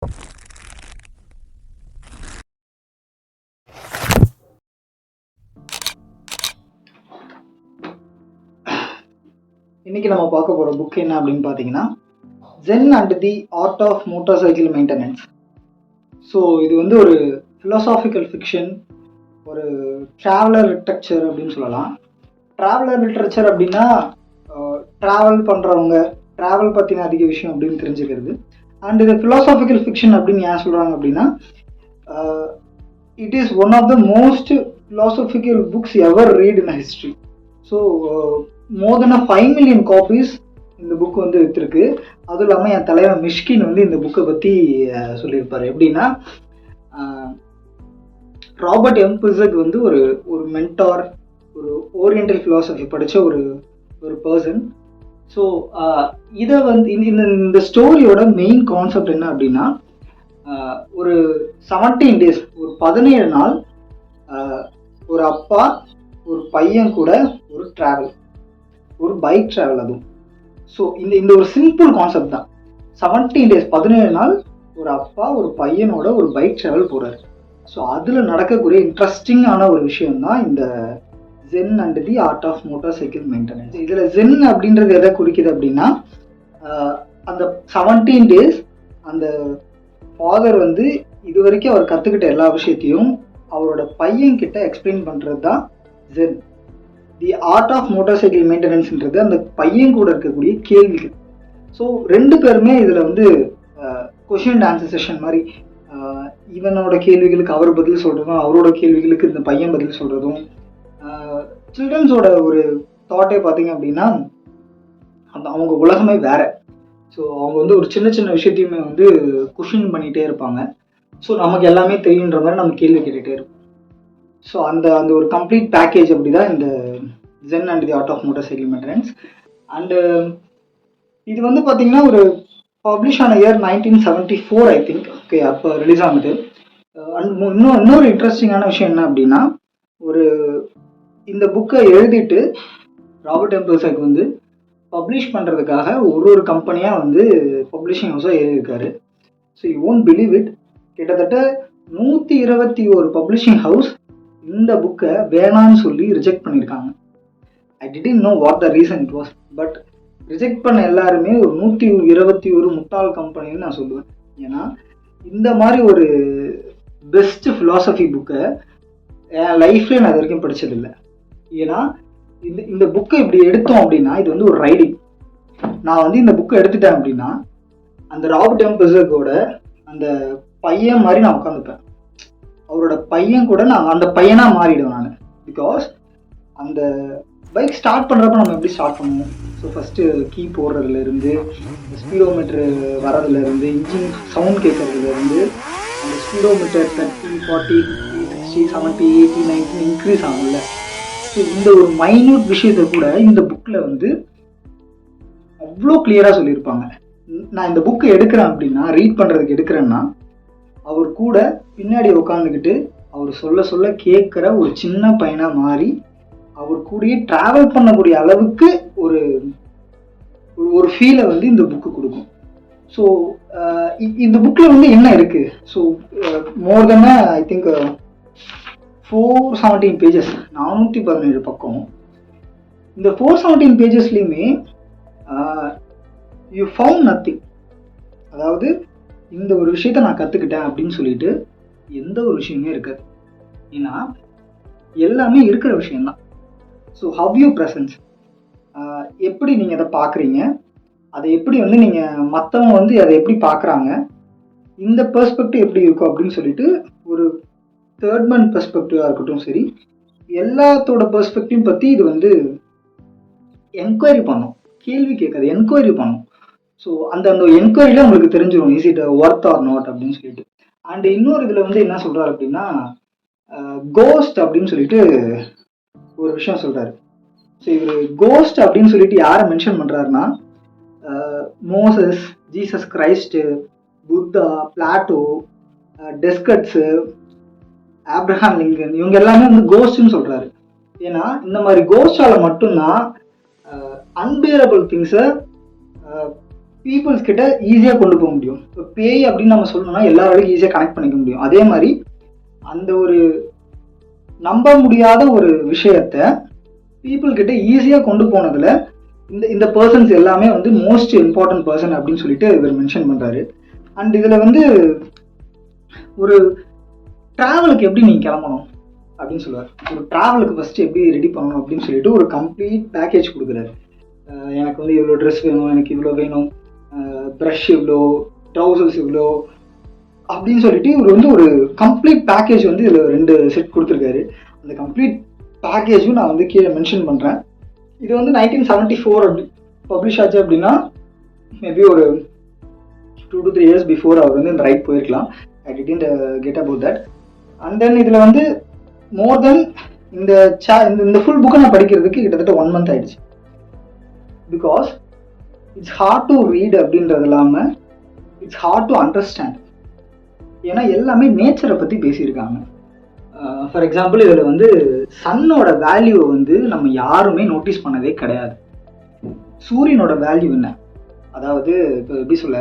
இன்னைக்கு நம்ம பார்க்க போகிற புக் என்ன அப்படின்னு பார்த்தீங்கன்னா Zen and the art of motorcycle maintenance. So இது வந்து ஒரு ஃபிலாசாபிக்கல் ஃபிக்ஷன், ஒரு ட்ராவலர் லிட்ரேச்சர் அப்படின்னு சொல்லலாம். ட்ராவலர் லிட்ரேச்சர் அப்படின்னா ட்ராவல் பண்ணுறவங்க, ட்ராவல் பற்றின அதிக விஷயம் அப்படின்னு தெரிஞ்சுக்கிறது. அண்ட் இது ஃபிலாசாபிக்கல் ஃபிக்ஷன் அப்படின்னு ஏன் சொல்கிறாங்க அப்படின்னா it is one of the most philosophical books ever read in history. So more than 5 million copies இந்த புக் வந்து விற்றுருக்கு. அதுவும் இல்லாமல் என் தலைவர் மிஷ்கின் வந்து இந்த புக்கை பற்றி சொல்லியிருப்பார். எப்படின்னா ராபர்ட் எம் பிர்சக் வந்து ஒரு மென்டார், ஒரு ஓரியண்டல் ஃபிலாசபி படித்த ஒரு பர்சன். ஸோ இதை வந்து இந்த ஸ்டோரியோட மெயின் கான்செப்ட் என்ன அப்படின்னா ஒரு 17 டேஸ், ஒரு 17 நாள் ஒரு அப்பா ஒரு பையன் கூட ஒரு ட்ராவல், ஒரு பைக் ட்ராவல். அதுவும் ஸோ இந்த ஒரு சிம்பிள் கான்செப்ட் தான். 17 டேஸ், 17 நாள் ஒரு அப்பா ஒரு பையனோட ஒரு பைக் ட்ராவல் போகிறாரு. ஸோ அதில் நடக்கக்கூடிய இன்ட்ரெஸ்டிங்கான ஒரு விஷயம் தான் இந்த Zen and the art of motorcycle maintenance. இதில் ஜென் அப்படின்றது எதை குறிக்குது அப்படின்னா அந்த 17 டேஸ் அந்த ஃபாதர் வந்து இது வரைக்கும் அவர் கற்றுக்கிட்ட எல்லா விஷயத்தையும் அவரோட பையன்கிட்ட எக்ஸ்பிளைன் பண்ணுறது தான் zen. The art of motorcycle மெயின்டெனன்ஸ்ன்றது அந்த பையன் கூட இருக்கக்கூடிய கேள்விகள். ஸோ 2 பேருமே இதில் வந்து கொஷின் அண்ட் ஆன்சர் செஷன் மாதிரி, இவனோட கேள்விகளுக்கு அவர் பதில் சொல்கிறதும், அவரோட கேள்விகளுக்கு இந்த பையன் பதில் சொல்கிறதும். சில்ட்ரன்ஸோட ஒரு தாட்டே பார்த்தீங்க அப்படின்னா அவங்க உலகமே வேற. ஸோ அவங்க வந்து ஒரு சின்ன சின்ன விஷயத்தையுமே வந்து கொஷின் பண்ணிகிட்டே இருப்பாங்க. ஸோ நமக்கு எல்லாமே தெரியுன்ற மாதிரி நம்ம கேள்வி கேட்டுகிட்டே இருப்போம். ஸோ அந்த ஒரு கம்ப்ளீட் பேக்கேஜ் அப்படி தான் இந்த Zen and the art of motorcycle maintenance. And இது வந்து பார்த்தீங்கன்னா ஒரு பப்ளிஷ் ஆன இயர் 1974 ஐ திங்க். ஓகே, அப்போ ரிலீஸ் ஆனது. அண்ட் இன்னொரு இன்ட்ரெஸ்டிங்கான விஷயம் என்ன அப்படின்னா இந்த புக்கை எழுதிட்டு ராபர்ட் எம் பிர்சக் வந்து பப்ளிஷ் பண்ணுறதுக்காக ஒரு கம்பெனியாக வந்து பப்ளிஷிங் ஹவுஸாக எழுதியிருக்காரு. So you won't believe it, கிட்டத்தட்ட 121 பப்ளிஷிங் ஹவுஸ் இந்த புக்கை வேணான்னு சொல்லி ரிஜெக்ட் பண்ணியிருக்காங்க. I didn't know what the reason it was, but reject பண்ண எல்லாருமே ஒரு 121 முட்டாள் கம்பெனின்னு நான் சொல்லுவேன். ஏன்னா இந்த மாதிரி ஒரு பெஸ்ட் ஃபிலாசபி புக்கை என் லைஃப்லேயே நான் இது வரைக்கும் படித்ததில்லை. ஏன்னா இந்த புக்கை இப்படி எடுத்தோம் அப்படின்னா இது வந்து ஒரு ரைடிங். நான் வந்து இந்த புக்கை எடுத்துட்டேன் அப்படின்னா அந்த ராபர்ட் எம் பிர்சக்கோட அந்த பையன் மாதிரி நான் உட்காந்துப்பேன். அவரோட பையன் கூட நான் அந்த பையனாக மாறிடுவேன் நான். பிகாஸ் அந்த பைக் ஸ்டார்ட் பண்ணுறப்ப நம்ம எப்படி ஸ்டார்ட் பண்ணுவோம்? ஸோ ஃபஸ்ட்டு கீ போடுறதுலேருந்து, ஸ்பீடோமீட்ரு வரதுலேருந்து, இன்ஜின் சவுண்ட் கேட்கறதுலேருந்து, அந்த ஸ்பீடோமீட்டர் 30, 40, 50, 60, 70, 80, 90 இன்க்ரீஸ் ஆகும்ல. ஸோ இந்த ஒரு மைன்யூட் விஷயத்தை கூட இந்த புக்கில் வந்து அவ்வளோ கிளியராக சொல்லியிருப்பாங்க. நான் இந்த புக்கை எடுக்கிறேன் அப்படின்னா, ரீட் பண்ணுறதுக்கு எடுக்கிறேன்னா, அவர் கூட பின்னாடி உட்காந்துக்கிட்டு அவர் சொல்ல கேட்குற ஒரு சின்ன பையனாக மாறி அவர் கூடயே ட்ராவல் பண்ணக்கூடிய அளவுக்கு ஒரு ஃபீலை வந்து இந்த புக்கு கொடுக்கும். ஸோ இந்த புக்கில் வந்து என்ன இருக்குது? So more then I think 417 pages, 417 பக்கம். இந்த 417 பேஜஸ்லையுமே யூ ஃபவுண்ட் நத்திங். அதாவது இந்த ஒரு விஷயத்த நான் கற்றுக்கிட்டேன் அப்படின்னு சொல்லிட்டு எந்த ஒரு விஷயமே இருக்காது. ஏன்னா எல்லாமே இருக்கிற விஷயம்தான். ஸோ ஹவ் யூ ப்ரெசன்ஸ், எப்படி நீங்கள் அதை பார்க்குறீங்க, அதை எப்படி வந்து நீங்கள் மற்றவங்க வந்து அதை எப்படி பார்க்குறாங்க, இந்த பெர்ஸ்பெக்டிவ் எப்படி இருக்கும் அப்படின்னு சொல்லிட்டு ஒரு தேர்ட் மேன் பெர்ஸ்பெக்டிவாக இருக்கட்டும் சரி, எல்லாத்தோட பெர்ஸ்பெக்டிவ் பற்றி இது வந்து என்கொயரி பண்ணும். கேள்வி கேட்காது, என்கொயரி பண்ணும். ஸோ அந்த என்கொயரியில் உங்களுக்கு தெரிஞ்சிடும் is it worth or not அப்படின்னு சொல்லிட்டு. அண்ட் இன்னொரு இதில் வந்து என்ன சொல்கிறார் அப்படின்னா கோஸ்ட் அப்படின்னு சொல்லிட்டு ஒரு விஷயம் சொல்கிறாரு. ஸோ இவர் கோஸ்ட் அப்படின்னு சொல்லிட்டு யாரை மென்ஷன் பண்ணுறாருன்னா Moses, Jesus Christ, Buddha, Plato, Descartes, Abraham Lincoln, இவங்க எல்லாமே வந்து கோஸ்ட்னு சொல்கிறாரு. ஏன்னா இந்த மாதிரி கோஸ்டால் மட்டும்தான் அன்பியரபிள் திங்ஸை பீப்புள்ஸ் கிட்ட ஈஸியாக கொண்டு போக முடியும். இப்போ பேய் அப்படின்னு நம்ம சொல்லணும்னா எல்லாராலையும் ஈஸியாக கனெக்ட் பண்ணிக்க முடியும். அதே மாதிரி அந்த ஒரு நம்ப முடியாத ஒரு விஷயத்த பீப்புள் கிட்ட ஈஸியாக கொண்டு போனதுல இந்த பர்சன்ஸ் எல்லாமே வந்து மோஸ்ட் இம்பார்ட்டன்ட் பர்சன் அப்படின்னு சொல்லிட்டு இவர் மென்ஷன் பண்றாரு. அண்ட் இதுல வந்து ஒரு டிராவலுக்கு எப்படி நீங்க கிளம்பணும் அப்படின்னு சொல்லுவார். ஒரு டிராவலுக்கு ஃபர்ஸ்ட் எப்படி ரெடி பண்ணணும் அப்படின்னு சொல்லிட்டு ஒரு கம்ப்ளீட் பேக்கேஜ் கொடுக்குறாரு. எனக்கு வந்து இவ்வளோ ட்ரெஸ் வேணும், எனக்கு இவ்வளோ வேணும், ப்ரஷ் இவ்வளோ, ட்ரௌசர்ஸ் இவ்வளோ அப்படின்னு சொல்லிட்டு இவர் வந்து ஒரு கம்ப்ளீட் பேக்கேஜ் வந்து இதில் 2 செட் கொடுத்துருக்காரு. அந்த கம்ப்ளீட் பேக்கேஜும் நான் வந்து கீழே மென்ஷன் பண்ணுறேன். இது வந்து 1974 அப்படி பப்ளிஷ் ஆச்சு அப்படின்னா மேபி ஒரு 2 to 3 years பிஃபோர் அவர் வந்து இந்த ரைட் போயிருக்கலாம். I didn't get about that. And then இதில் வந்து மோர் தென் இந்த ஃபுல் புக்கை நான் படிக்கிறதுக்கு கிட்டத்தட்ட 1 month ஆயிடுச்சு. Because it's hard to read அப்படின்றது இல்லாமல் இட்ஸ் ஹார்ட் டு அண்டர்ஸ்டாண்ட். ஏன்னா எல்லாமே நேச்சரை பற்றி பேசியிருக்காங்க. ஃபார் எக்ஸாம்பிள் இதில் வந்து சன்னோட வேல்யூவை வந்து நம்ம யாருமே நோட்டீஸ் பண்ணதே கிடையாது. சூரியனோட வேல்யூ என்ன, அதாவது இப்போ எப்படி சொல்ல,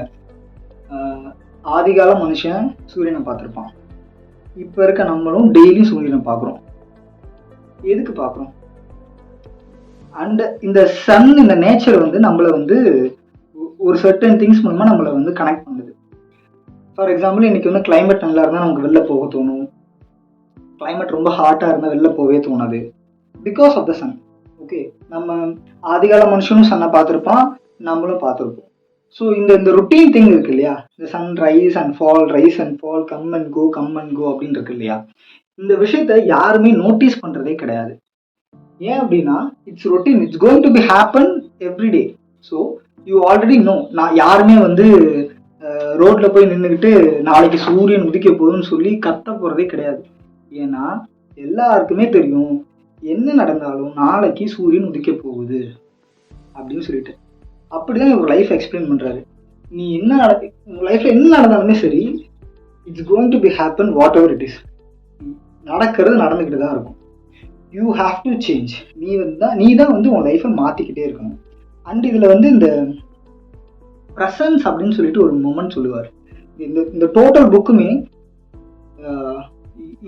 ஆதிகால மனுஷன் சூரியனை பார்த்துருப்பான். இப்போ இருக்க நம்மளும் டெய்லியும் சூரியனை பார்க்குறோம். எதுக்கு பார்க்குறோம்? அண்ட் இந்த சன், இந்த நேச்சர் வந்து நம்மளை வந்து ஒரு சர்டன் திங்ஸ் மூலமாக நம்மளை வந்து கனெக்ட் பண்ணுது. ஃபார் எக்ஸாம்பிள் இன்னைக்கு வந்து கிளைமேட் நல்லா இருந்தால் நமக்கு வெளில போக தோணும். கிளைமேட் ரொம்ப ஹாட்டாக இருந்தால் வெளில போகவே தோணாது. Because of the sun. Okay, நம்ம ஆதிகால மனுஷனும் சன்னை பார்த்துருப்பான், நம்மளும் பார்த்துருப்போம். ஸோ இந்த ருட்டீன் திங் இருக்கு இல்லையா, இந்த sun rise and fall, rise and fall, come and go அப்படின்னு இருக்கு இல்லையா, இந்த விஷயத்த யாருமே நோட்டீஸ் பண்ணுறதே கிடையாது. ஏன் அப்படின்னா it's routine, it's going to be happen everyday. So you already know. நான் யாருமே வந்து ரோட்டில் போய் நின்றுக்கிட்டு நாளைக்கு சூரியன் உதிக்க போகுதுன்னு சொல்லி கத்த போகிறதே கிடையாது. ஏன்னா எல்லாருக்குமே தெரியும் என்ன நடந்தாலும் நாளைக்கு சூரியன் உதிக்க போகுது அப்படின்னு சொல்லிட்டு. அப்படிதான் இவர் லைஃப் எக்ஸ்பிளைன் பண்றாரு. நீ என்ன உங்க லைஃப்ல என்ன நடந்தாலுமே சரி, it's going to be happen what ever it is. நடக்கிறது நடந்துக்கிட்டு தான் இருக்கும். You have to change. நீ தான் வந்து உன் லைஃப்பை மாற்றிக்கிட்டே இருக்கணும். அண்ட் இதில் வந்து இந்த ப்ரெசன்ஸ் அப்படின்னு சொல்லிட்டு ஒரு மொமெண்ட் சொல்லுவார். இந்த டோட்டல் புக்குமே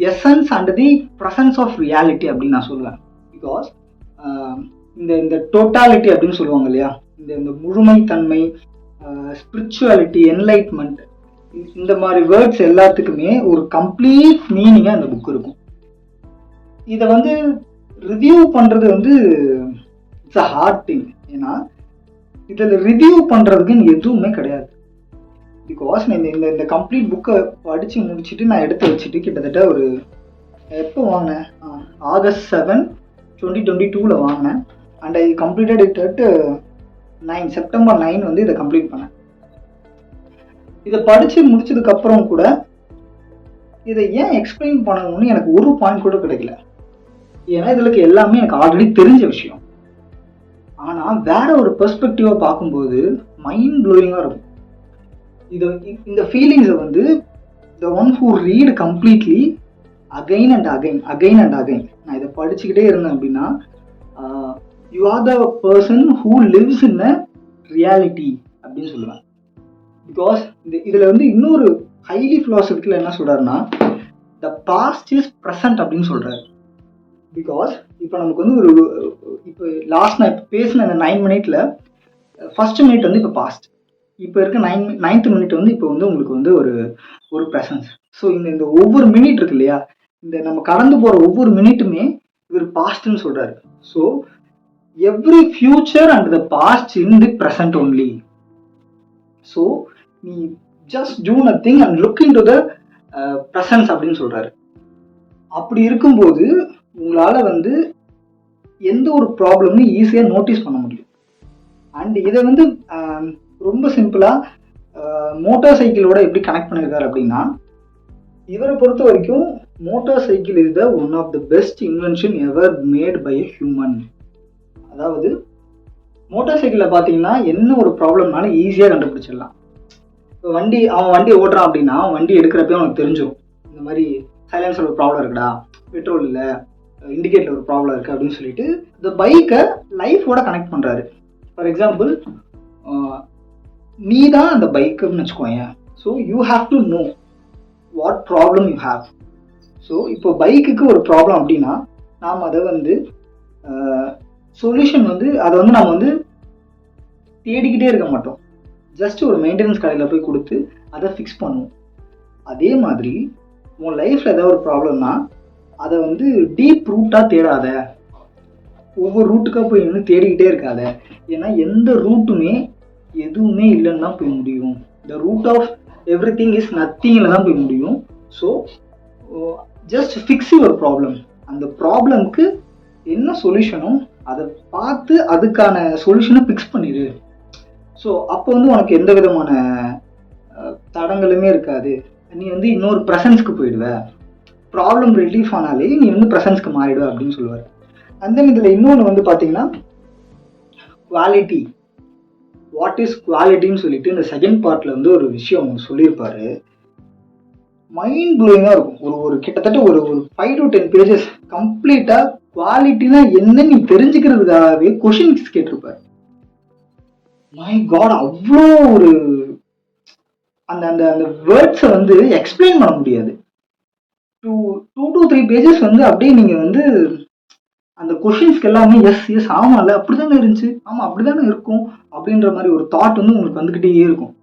essence and the presence of reality அப்படின்னு நான் சொல்லுவேன். பிகாஸ் இந்த டோட்டாலிட்டி அப்படின்னு சொல்லுவாங்க இல்லையா, இந்த முழுமைத்தன்மை, ஸ்பிரிச்சுவாலிட்டி, என்லைட்மெண்ட், இந்த மாதிரி வேர்ட்ஸ் எல்லாத்துக்குமே ஒரு கம்ப்ளீட் மீனிங்காக அந்த புக் இருக்கும். இதை வந்து ரிவ்யூ பண்ணுறது வந்து இட்ஸ் அ ஹார்ட் திங். ஏன்னா இதில் ரிவ்யூ பண்ணுறதுக்குன்னு எதுவுமே கிடையாது. பிகாஸ் நான் இந்த கம்ப்ளீட் புக்கை படித்து முடிச்சுட்டு நான் எடுத்து வச்சுட்டு கிட்டத்தட்ட ஒரு எப்போ வாங்கினேன், August 7, 2022 வாங்கினேன். And I completed it at September 9 வந்து இதை கம்ப்ளீட் பண்ணேன். இதை படித்து முடிச்சதுக்கப்புறம் கூட இதை ஏன் எக்ஸ்பிளைன் பண்ணணும்னு எனக்கு ஒரு பாயிண்ட் கூட கிடைக்கல. ஏன்னா இதில் எல்லாமே எனக்கு ஆல்ரெடி தெரிஞ்ச விஷயம். ஆனால் வேற ஒரு பெர்ஸ்பெக்டிவை பார்க்கும்போது மைண்ட் ப்ளோயிங்காக இருக்கும். இந்த ஃபீலிங்ஸை வந்து the one who read completely again and again நான் இதை படிச்சுக்கிட்டே இருந்தேன் அப்படின்னா you are the person who lives in a reality அப்படின்னு சொல்லுவேன். பிகாஸ் இதில் வந்து இன்னொரு ஹைலி ஃபிலாசபிக்கல் என்ன சொல்கிறாருன்னா, த பாஸ்ட் இஸ் ப்ரெசன்ட் அப்படின்னு சொல்கிறாரு. பிகாஸ் இப்போ நமக்கு வந்து இப்போ லாஸ்ட் நான் இப்போ பேசின இந்த 9 minutes ஃபர்ஸ்ட் மினிட் வந்து இப்போ பாஸ்ட், இப்போ இருக்க 9th minute வந்து இப்போ வந்து உங்களுக்கு வந்து ஒரு ப்ரெசன்ஸ். ஸோ இந்த ஒவ்வொரு மினிட் இருக்கு இல்லையா, இந்த நம்ம கடந்து போகிற ஒவ்வொரு மினிட்டுமே இவர் பாஸ்ட்னு சொல்கிறாரு. So every future and the past in the present only. So நீ just do nothing and look into the presence அப்படின்னு சொல்கிறாரு. அப்படி இருக்கும்போது உங்களால் வந்து எந்த ஒரு ப்ராப்ளம்னு ஈஸியாக நோட்டீஸ் பண்ண முடியும். அண்ட் இதை வந்து ரொம்ப சிம்பிளாக மோட்டார் சைக்கிளோட எப்படி கனெக்ட் பண்ணியிருக்காரு அப்படின்னா, இவரை பொறுத்த வரைக்கும் motorcycle is the one of the best invention ever made by a human. அதாவது மோட்டார் சைக்கிளில் பார்த்தீங்கன்னா என்ன ஒரு ப்ராப்ளம்னாலும் ஈஸியாக கண்டுபிடிச்சிடலாம். இப்போ அவன் வண்டி ஓட்டுறான் அப்படின்னா வண்டி எடுக்கிறப்பே அவனுக்கு தெரிஞ்சிடும், இந்த மாதிரி சைலன்ஸில் ஒரு ப்ராப்ளம் இருக்குடா, பெட்ரோல் இல்லை, இண்டிகேட்டர் ஒரு ப்ராப்ளம் இருக்குது அப்படின்னு சொல்லிட்டு இந்த பைக்கை லைஃபோட கனெக்ட் பண்ணுறாரு. ஃபார் எக்ஸாம்பிள் நீ தான் அந்த பைக்குன்னு வச்சுக்கோங்க. So you have to know what problem you have. So இப்போ பைக்குக்கு ஒரு ப்ராப்ளம் அப்படின்னா நாம் அதை வந்து சொல்யூஷன் வந்து அதை வந்து நம்ம வந்து தேடிக்கிட்டே இருக்க மாட்டோம். ஜஸ்ட் ஒரு மெயின்டெனன்ஸ் கடையில் போய் கொடுத்து அதை ஃபிக்ஸ் பண்ணுவோம். அதே மாதிரி உன் லைஃப்பில் ஏதாவது ஒரு ப்ராப்ளம்னா அதை வந்து டீப் ரூட்டாக தேடாத, ஒவ்வொரு ரூட்டுக்காக போய் இன்னும் தேடிக்கிட்டே இருக்காத. ஏன்னா எந்த ரூட்டுமே எதுவுமே இல்லைன்னு தான் போய் முடியும். The root of everything is நத்திங்கில் தான் போய் முடியும். So just fix your problem. அந்த ப்ராப்ளம்க்கு என்ன சொல்யூஷனோ அதை பார்த்து அதுக்கான சொல்யூஷனை ஃபிக்ஸ் பண்ணிடு. ஸோ அப்போ வந்து உனக்கு எந்த விதமான தடங்களுமே இருக்காது. நீ வந்து இன்னொரு ப்ரெசன்ஸ்க்கு போயிடுவ. ப்ராப்ளம் ரிலீஃப் ஆனாலே நீ வந்து ப்ரெசன்ஸ்க்கு மாறிடுவ அப்படின்னு சொல்லுவார். அந்த இதில் இன்னொன்று வந்து பார்த்தீங்கன்னா குவாலிட்டி, வாட் இஸ் குவாலிட்டின்னு சொல்லிட்டு இந்த செகண்ட் பார்ட்டில் வந்து ஒரு விஷயம் அவங்க சொல்லியிருப்பாரு. மைண்ட் ப்ளோயிங்காக இருக்கும். ஒரு கிட்டத்தட்ட ஒரு 5 to 10 pages கம்ப்ளீட்டாக குவாலிட்டினா என்ன நீ தெரிஞ்சுக்கிறதுக்காகவே கொஷின்ஸ் கேட்டிருப்பாரு. மை காட், அவ்வளோ ஒரு அந்த அந்த அந்த வேர்ட்ஸை வந்து எக்ஸ்பிளைன் பண்ண முடியாது. 2 to 3 pages வந்து அப்படியே நீங்கள் வந்து அந்த கொஷின்ஸ்க்கு எல்லாமே எஸ் ஆமாம் இல்லை அப்படி தானே இருந்துச்சு, ஆமாம் அப்படி தானே இருக்கும் அப்படின்ற மாதிரி ஒரு தாட் வந்து உங்களுக்கு வந்துக்கிட்டே இருக்கும்.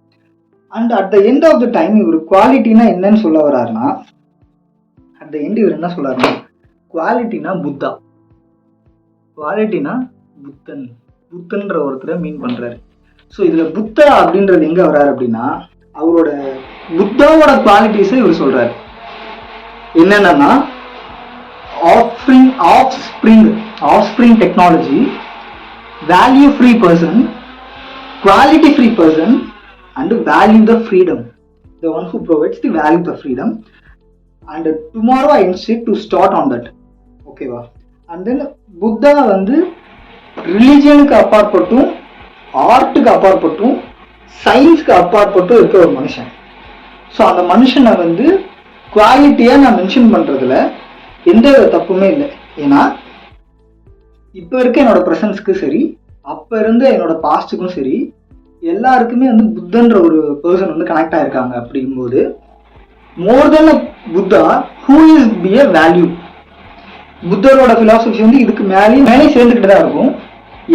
And at the end of the time இவர் குவாலிட்டினா என்னன்னு சொல்ல வர்றாருன்னா, அட் த எண்ட் இவர் என்ன சொல்றாருன்னா, குவாலிட்டினா புத்தா, குவாலிட்டினா புத்தன்ற ஒருத்தரை மீன் பண்றாரு. ஸோ இதுல புத்தா அப்படின்றது எங்க வர்றாரு அப்படின்னா, அவரோட புத்தாவோட குவாலிட்டிஸை இவர் சொல்றாரு. என்னன்னா offspring technology, value free person, quality free person and value the freedom, the one who provides the value the freedom, and tomorrow I insist to start on that. Okay va. And then Buddha வந்து ரிலிஜியனுக்கு அப்பாற்பட்டும், ஆர்ட்டுக்கு அப்பாற்பட்டும், சயின்ஸ்க்கு அப்பாற்பட்டும் இருக்க ஒரு மனுஷன். So அந்த மனுஷனை வந்து குவாலிட்டியாக நான் mention பண்ணுறதுல எந்த தப்புமே இல்லை. ஏன்னா இப்போ இருக்க என்னோட ப்ரெசன்ஸ்க்கு சரி, அப்போ இருந்த என்னோட பாஸ்ட்டுக்கும் சரி, எல்லாருக்குமே வந்து புத்தன்ற ஒரு பர்சன் வந்து கனெக்ட் ஆயிருக்காங்க. அப்படிங்கும்போது more than Buddha who is be a value, புத்தரோட பிலாசபி வந்து இதுக்கு மேலே சேர்ந்துக்கிட்டு தான் இருக்கும்.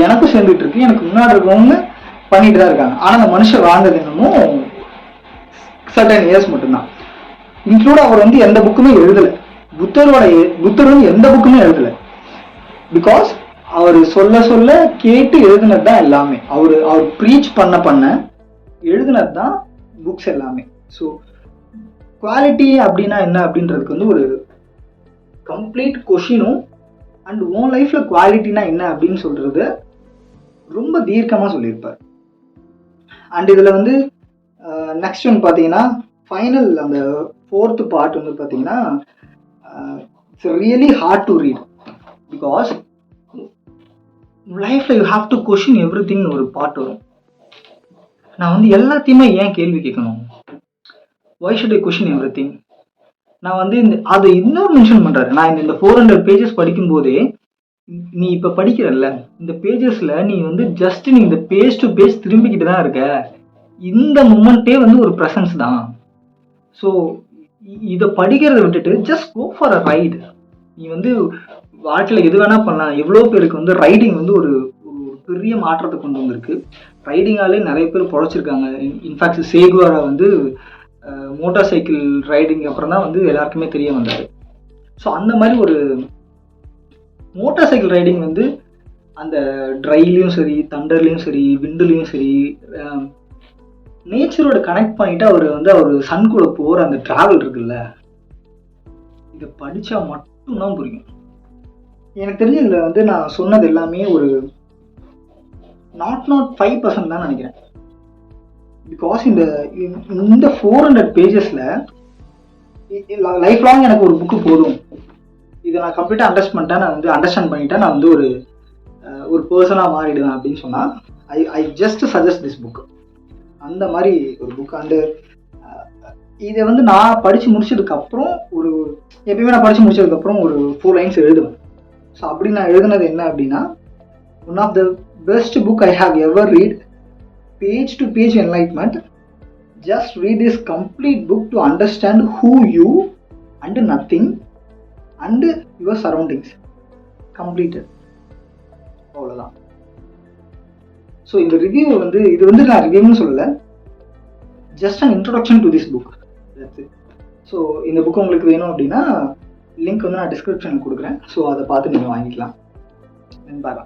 எனக்கும் சேர்ந்துட்டு இருக்கு, எனக்கு முன்னாடி இருக்கவங்க பண்ணிட்டு தான் இருக்காங்க. ஆனால் அந்த மனுஷன் வாழ்ந்தது என்னமோ சர்டன் இயர்ஸ் மட்டும்தான். இன்க்ளூட் அவர் வந்து எந்த புக்குமே எழுதலை. புத்தர் வந்து எந்த புக்குமே எழுதலை. பிகாஸ் அவர் சொல்ல கேட்டு எழுதுனது தான் எல்லாமே. அவர் ப்ரீச் பண்ண எழுதுனது தான் புக்ஸ் எல்லாமே. ஸோ குவாலிட்டி அப்படின்னா என்ன அப்படின்றதுக்கு வந்து ஒரு கம்ப்ளீட் கொஷினும், அண்ட் உன் லைஃப்ல குவாலிட்டினா என்ன அப்படின்னு சொல்றது ரொம்ப தீர்க்கமாக சொல்லியிருப்பார். அண்ட் இதில் வந்து நெக்ஸ்ட் ஒன்று பார்த்தீங்கன்னா ஃபைனல் அந்த 4th பார்ட் வந்து பார்த்தீங்கன்னா it's really hard to read. Because லைஃப்ல you have to question everything ஒரு பார்ட் வரும். நான் வந்து எல்லாத்தையுமே ஏன் கேள்வி கேட்கணும், why should I question everything. நான் வந்து அதை இன்னொரு மென்ஷன் பண்றாரு. நான் இந்த 400 pages படிக்கும் போதே, நீ இப்ப படிக்கிறல்ல இந்த பேஜஸ்ல நீ வந்து ஜஸ்ட் நீ இந்த பேஜ் டு பேஜ் திரும்பிக்கிட்டு தான் இருக்க. இந்த மூமெண்ட்டே வந்து ஒரு ப்ரெசன்ஸ் தான். ஸோ இதை படிக்கிறத விட்டுட்டு just go for a ride. நீ வந்து வாழ்க்கையில் எது வேணா பண்ணலாம். எவ்வளோ பேருக்கு வந்து ரைடிங் வந்து ஒரு பெரிய மாற்றத்தை கொண்டு வந்திருக்கு. ரைடிங்காலே நிறைய பேர் பொழைச்சிருக்காங்க. இன்ஃபேக்ட் சேகுவாரா வந்து மோட்டார் சைக்கிள் ரைடிங் அப்புறம் தான் வந்து எல்லாருக்குமே தெரிய வந்தார். ஸோ அந்த மாதிரி ஒரு மோட்டார் சைக்கிள் ரைடிங் வந்து அந்த ட்ரைலையும் சரி, தண்டர்லையும் சரி, விண்டுலையும் சரி, நேச்சரோட கனெக்ட் பண்ணிட்டு அவர் சன் கூட போகிற அந்த டிராவல் இருக்குல்ல, இதை படித்தா மட்டும்தான் புரியும். எனக்கு தெரிஞ்ச இதில் வந்து நான் சொன்னது எல்லாமே ஒரு நாட் 5% தான் நினைக்கிறேன். பிகாஸ் இந்த 400 pagesல லைஃப் லாங் எனக்கு ஒரு புக்கு போதும், இதை நான் கம்ப்ளீட்டாக அண்டர்ஸ்டாண்ட் பண்ணிட்டேன், நான் வந்து ஒரு பர்சனாக மாறிடுவேன் அப்படின்னு சொன்னால் I just suggest this book. அந்த மாதிரி ஒரு புக். அண்டு இதை வந்து நான் படித்து முடிச்சதுக்கப்புறம் எப்பயுமே நான் படித்து முடிச்சதுக்கப்புறம் ஒரு 4 lines எழுதுவேன். ஸோ அப்படி நான் எழுதுனது என்ன அப்படின்னா, one of the best book I have ever read, page to page enlightenment. Just read this complete book to understand who you and nothing and your surroundings. Completed. அவ்வளோதான். ஸோ இந்த review வந்து இது வந்து நான் ரிவ்யூன்னு சொல்லலை, just an introduction to this book. So இந்த book உங்களுக்கு வேணும் அப்படின்னா லிங்க் வந்து நான் டிஸ்கிரிப்ஷனில் கொடுக்குறேன். ஸோ அதை பார்த்து நீங்கள் வாங்கிக்கலாம். பாய்.